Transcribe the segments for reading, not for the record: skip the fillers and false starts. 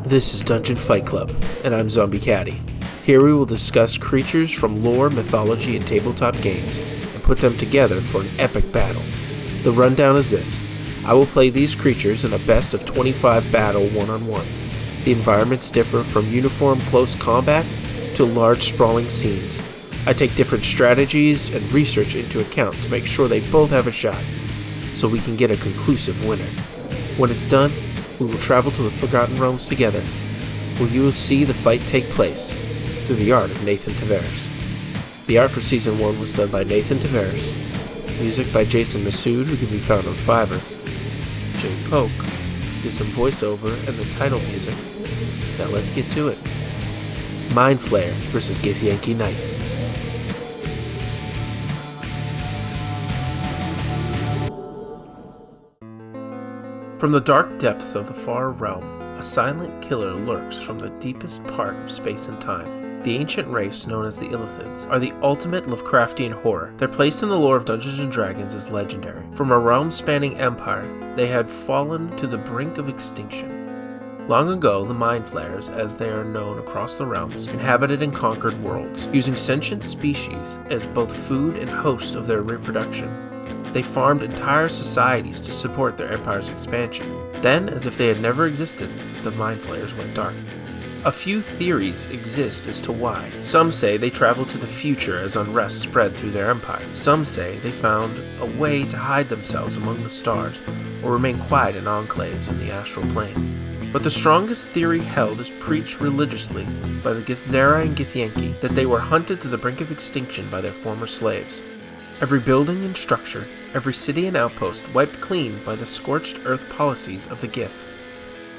This is Dungeon Fight Club, and I'm Zombie Caddy. Here we will discuss creatures from lore, mythology, and tabletop games, and put them together for an epic battle. The rundown is this. I will play these creatures in a best of 25 battle one-on-one. The environments differ from uniform close combat to large sprawling scenes. I take different strategies and research into account to make sure they both have a shot, so we can get a conclusive winner. When it's done, we will travel to the Forgotten Realms together, where you will see the fight take place through the art of Nathan Tavares. The art for Season 1 was done by Nathan Tavares. Music by Jason Masoud, who can be found on Fiverr. Polk did some voiceover and the title music. Now let's get to it. Mind Flayer versus Githyanki Knight. From the dark depths of the far realm, a silent killer lurks from the deepest part of space and time. The ancient race known as the Illithids are the ultimate Lovecraftian horror. Their place in the lore of Dungeons & Dragons is legendary. From a realm-spanning empire, they had fallen to the brink of extinction. Long ago, the Mind Flayers, as they are known across the realms, inhabited and conquered worlds, using sentient species as both food and host of their reproduction. They farmed entire societies to support their empire's expansion. Then, as if they had never existed, the Mind Flayers went dark. A few theories exist as to why. Some say they traveled to the future as unrest spread through their empire. Some say they found a way to hide themselves among the stars or remain quiet in enclaves in the astral plane. But the strongest theory held is preached religiously by the Githzerai and Githyanki that they were hunted to the brink of extinction by their former slaves. Every building and structure, every city and outpost wiped clean by the scorched earth policies of the Gith.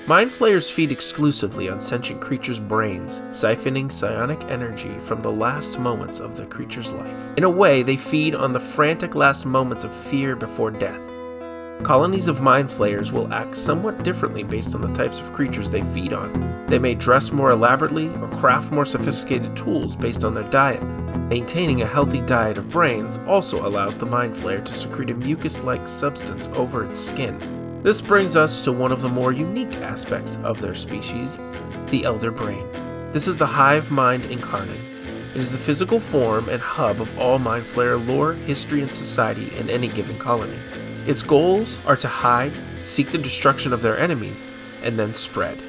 Mind Flayers feed exclusively on sentient creatures' brains, siphoning psionic energy from the last moments of the creature's life. In a way, they feed on the frantic last moments of fear before death. Colonies of Mind Flayers will act somewhat differently based on the types of creatures they feed on. They may dress more elaborately or craft more sophisticated tools based on their diet. Maintaining a healthy diet of brains also allows the Mind Flayer to secrete a mucus-like substance over its skin. This brings us to one of the more unique aspects of their species, the Elder Brain. This is the hive mind incarnate. It is the physical form and hub of all Mind Flayer lore, history, and society in any given colony. Its goals are to hide, seek the destruction of their enemies, and then spread.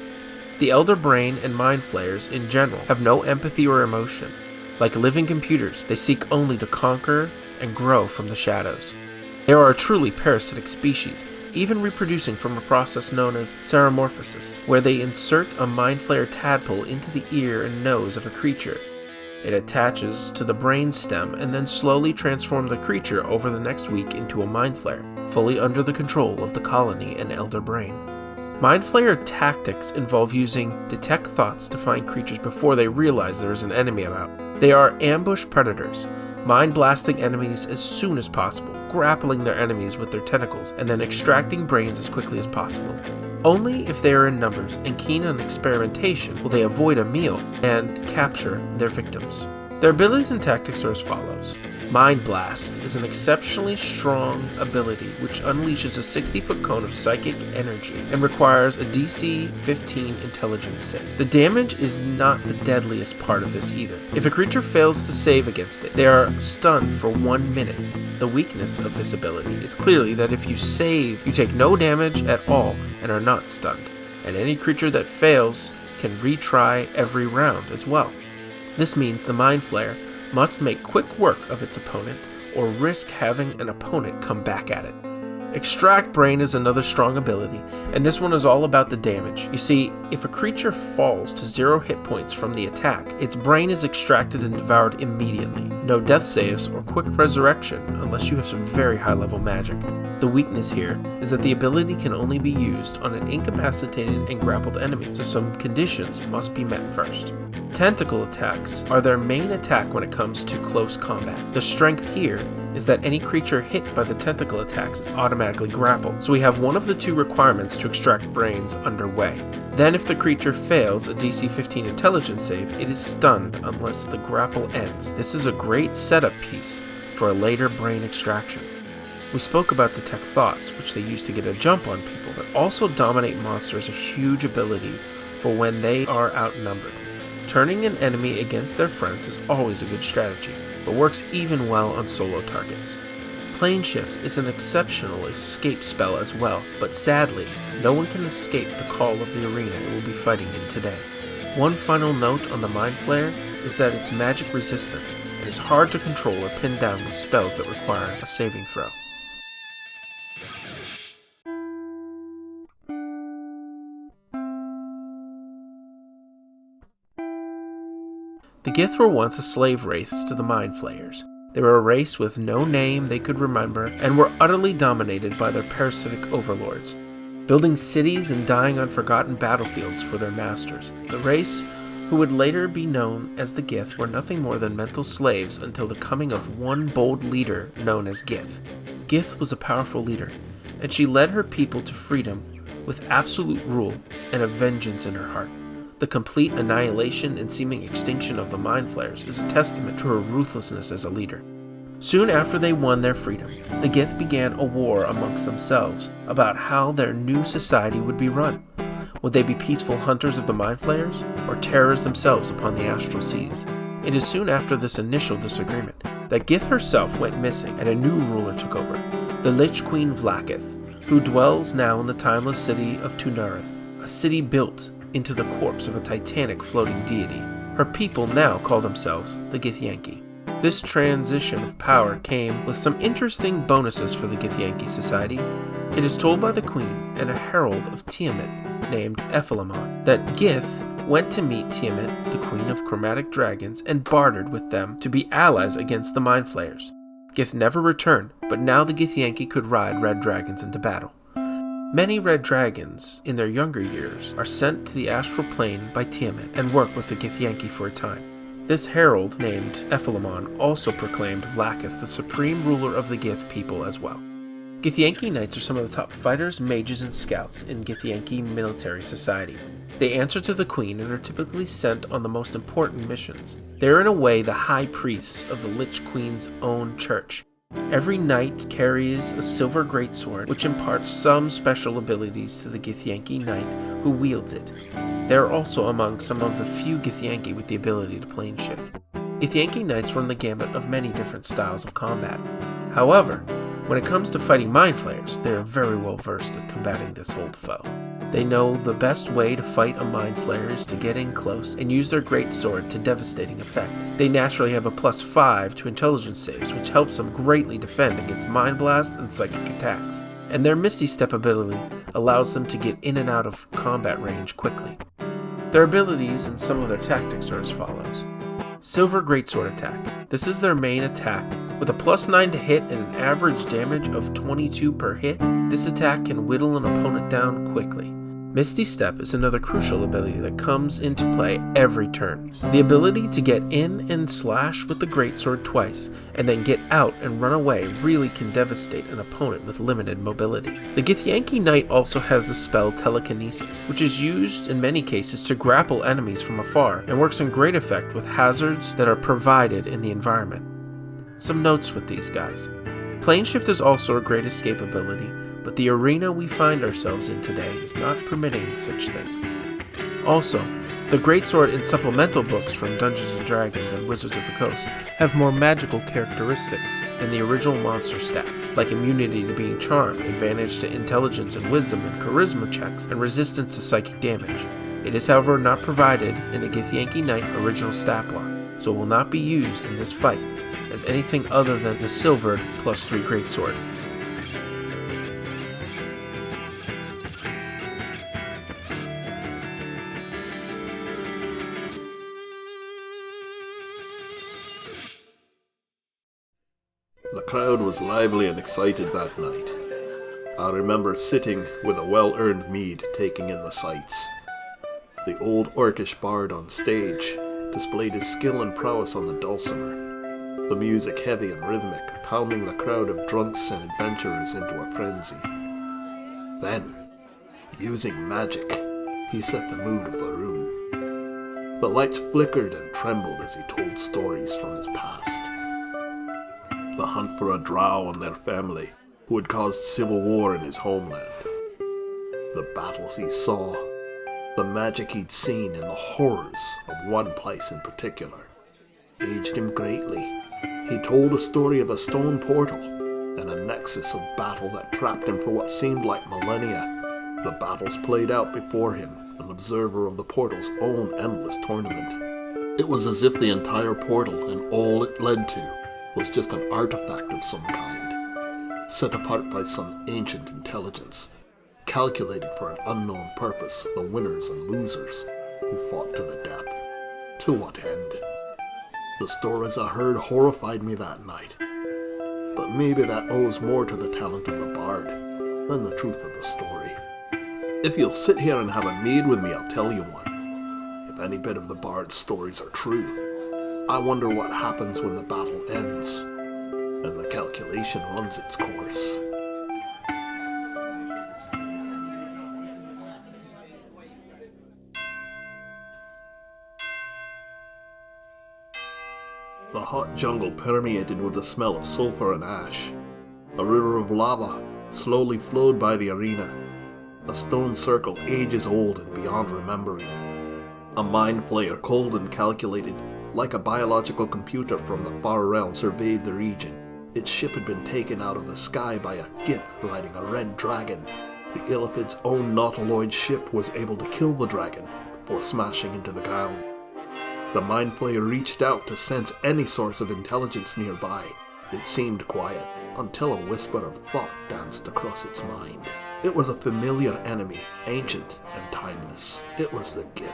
The Elder Brain and Mind Flayers in general have no empathy or emotion. Like living computers, they seek only to conquer and grow from the shadows. They are a truly parasitic species, even reproducing from a process known as seromorphosis, where they insert a Mind Flayer tadpole into the ear and nose of a creature. It attaches to the brain stem and then slowly transforms the creature over the next week into a Mind Flayer, fully under the control of the colony and Elder Brain. Mind Flayer tactics involve using detect thoughts to find creatures before they realize there is an enemy about. They are ambush predators, mind-blasting enemies as soon as possible, grappling their enemies with their tentacles, and then extracting brains as quickly as possible. Only if they are in numbers and keen on experimentation will they avoid a meal and capture their victims. Their abilities and tactics are as follows. Mind Blast is an exceptionally strong ability which unleashes a 60-foot cone of psychic energy and requires a DC 15 intelligence save. The damage is not the deadliest part of this either. If a creature fails to save against it, they are stunned for 1 minute. The weakness of this ability is clearly that if you save, you take no damage at all and are not stunned, and any creature that fails can retry every round as well. This means the Mind Flayer must make quick work of its opponent or risk having an opponent come back at it. Extract Brain is another strong ability, and this one is all about the damage. You see, if a creature falls to 0 hit points from the attack, its brain is extracted and devoured immediately. No death saves or quick resurrection unless you have some very high level magic. The weakness here is that the ability can only be used on an incapacitated and grappled enemy, so some conditions must be met first. Tentacle attacks are their main attack when it comes to close combat. The strength here is that any creature hit by the tentacle attacks is automatically grappled, so we have one of the two requirements to extract brains underway. Then if the creature fails a DC 15 intelligence save, it is stunned unless the grapple ends. This is a great setup piece for a later brain extraction. We spoke about detect thoughts, which they use to get a jump on people, but also dominate monsters a huge ability for when they are outnumbered. Turning an enemy against their friends is always a good strategy, but works even well on solo targets. Plane Shift is an exceptional escape spell as well, but sadly, no one can escape the call of the arena it will be fighting in today. One final note on the Mind Flayer is that it's magic resistant and is hard to control or pin down with spells that require a saving throw. The Gith were once a slave race to the Mind Flayers. They were a race with no name they could remember and were utterly dominated by their parasitic overlords, building cities and dying on forgotten battlefields for their masters. The race, who would later be known as the Gith, were nothing more than mental slaves until the coming of one bold leader known as Gith. Gith was a powerful leader, and she led her people to freedom with absolute rule and a vengeance in her heart. The complete annihilation and seeming extinction of the Mind Flayers is a testament to her ruthlessness as a leader. Soon after they won their freedom, the Gith began a war amongst themselves about how their new society would be run. Would they be peaceful hunters of the Mind Flayers, or terrors themselves upon the astral seas? It is soon after this initial disagreement that Gith herself went missing and a new ruler took over, the Lich Queen Vlaakith, who dwells now in the timeless city of Tunareth, a city built into the corpse of a titanic floating deity. Her people now call themselves the Githyanki. This transition of power came with some interesting bonuses for the Githyanki society. It is told by the queen and a herald of Tiamat named Ephilamon that Gith went to meet Tiamat, the queen of chromatic dragons, and bartered with them to be allies against the Mind Flayers. Gith never returned, but now the Githyanki could ride red dragons into battle. Many red dragons, in their younger years, are sent to the astral plane by Tiamat and work with the Githyanki for a time. This herald, named Ephilamon, also proclaimed Vlaakith the supreme ruler of the Gith people as well. Githyanki knights are some of the top fighters, mages, and scouts in Githyanki military society. They answer to the queen and are typically sent on the most important missions. They are in a way the high priests of the Lich Queen's own church. Every knight carries a silver greatsword, which imparts some special abilities to the Githyanki knight who wields it. They are also among some of the few Githyanki with the ability to plane shift. Githyanki knights run the gamut of many different styles of combat. However, when it comes to fighting Mind Flayers, they are very well versed at combating this old foe. They know the best way to fight a Mind Flayer is to get in close and use their greatsword to devastating effect. They naturally have a +5 to intelligence saves, which helps them greatly defend against mind blasts and psychic attacks. And their Misty Step ability allows them to get in and out of combat range quickly. Their abilities and some of their tactics are as follows. Silver Greatsword Attack. This is their main attack. With a +9 to hit and an average damage of 22 per hit, this attack can whittle an opponent down quickly. Misty Step is another crucial ability that comes into play every turn. The ability to get in and slash with the greatsword twice, and then get out and run away really can devastate an opponent with limited mobility. The Githyanki Knight also has the spell Telekinesis, which is used in many cases to grapple enemies from afar, and works in great effect with hazards that are provided in the environment. Some notes with these guys. Plane Shift is also a great escape ability, but the arena we find ourselves in today is not permitting such things. Also, the Greatsword in supplemental books from Dungeons & Dragons and Wizards of the Coast have more magical characteristics than the original monster stats, like immunity to being charmed, advantage to intelligence and wisdom and charisma checks, and resistance to psychic damage. It is however not provided in the Githyanki Knight original stat block, so it will not be used in this fight as anything other than the silvered +3 Greatsword. The crowd was lively and excited that night. I remember sitting with a well-earned mead taking in the sights. The old orcish bard on stage displayed his skill and prowess on the dulcimer, the music heavy and rhythmic, pounding the crowd of drunks and adventurers into a frenzy. Then, using magic, he set the mood of the room. The lights flickered and trembled as he told stories from his past. The hunt for a drow and their family who had caused civil war in his homeland. The battles he saw, The magic he'd seen and the horrors of one place in particular aged him greatly. He told a story of a stone portal and a nexus of battle that trapped him for what seemed like millennia. The battles played out before him, an observer of the portal's own endless tournament. It was as if the entire portal and all it led to was just an artifact of some kind, set apart by some ancient intelligence, calculating for an unknown purpose the winners and losers who fought to the death. To what end? The stories I heard horrified me that night, but maybe that owes more to the talent of the bard than the truth of the story. If you'll sit here and have a mead with me, I'll tell you one. If any bit of the bard's stories are true, I wonder what happens when the battle ends and the calculation runs its course. The hot jungle permeated with the smell of sulfur and ash. A river of lava slowly flowed by the arena, a stone circle ages old and beyond remembering. A mind flayer, cold and calculated, like a biological computer from the far realm, surveyed the region. Its ship had been taken out of the sky by a gith riding a red dragon. The Illithid's own nautiloid ship was able to kill the dragon before smashing into the ground. The mind flayer reached out to sense any source of intelligence nearby. It seemed quiet, until a whisper of thought danced across its mind. It was a familiar enemy, ancient and timeless. It was the Gith.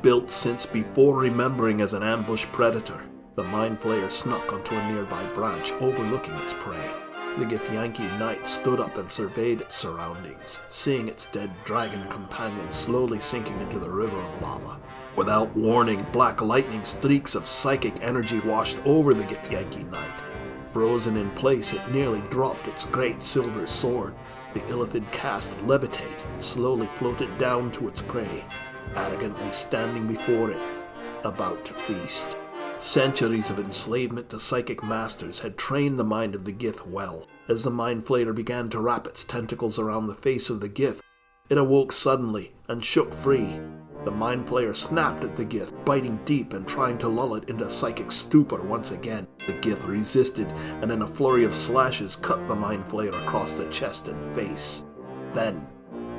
Built since before remembering as an ambush predator, the mind flayer snuck onto a nearby branch overlooking its prey. The Githyanki knight stood up and surveyed its surroundings, seeing its dead dragon companion slowly sinking into the river of lava. Without warning, black lightning streaks of psychic energy washed over the Githyanki knight. Frozen in place, it nearly dropped its great silver sword. The Illithid cast levitate and slowly floated down to its prey, arrogantly standing before it, about to feast. Centuries of enslavement to psychic masters had trained the mind of the Gith well. As the mind flayer began to wrap its tentacles around the face of the Gith, it awoke suddenly and shook free. The mind flayer snapped at the Gith, biting deep and trying to lull it into psychic stupor once again. The Gith resisted and in a flurry of slashes cut the mind flayer across the chest and face. Then,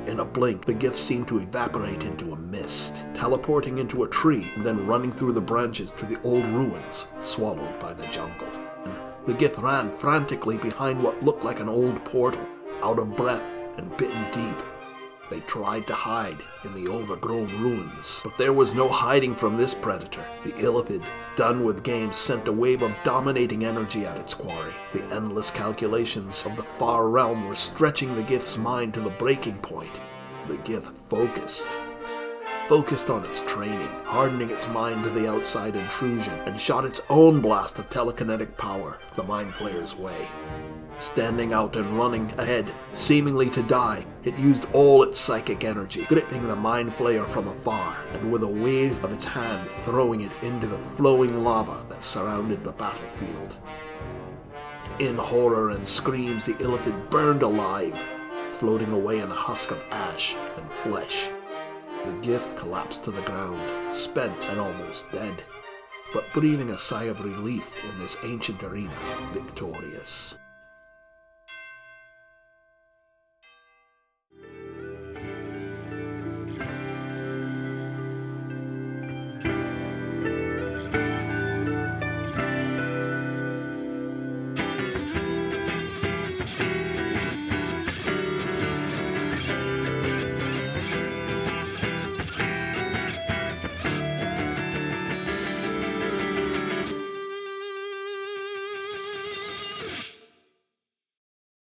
in a blink, the Gith seemed to evaporate into a mist, teleporting into a tree and then running through the branches to the old ruins, swallowed by the jungle. The Gith ran frantically behind what looked like an old portal, out of breath and bitten deep. They tried to hide in the overgrown ruins, but there was no hiding from this predator. The Illithid, done with games, sent a wave of dominating energy at its quarry. The endless calculations of the far realm were stretching the Gith's mind to the breaking point. The Gith focused on its training, hardening its mind to the outside intrusion, and shot its own blast of telekinetic power the mind flayer's way. Standing out and running ahead, seemingly to die, it used all its psychic energy, gripping the mind flayer from afar, and with a wave of its hand throwing it into the flowing lava that surrounded the battlefield. In horror and screams, the Illithid burned alive, floating away in a husk of ash and flesh. The Gith collapsed to the ground, spent and almost dead, but breathing a sigh of relief in this ancient arena, victorious.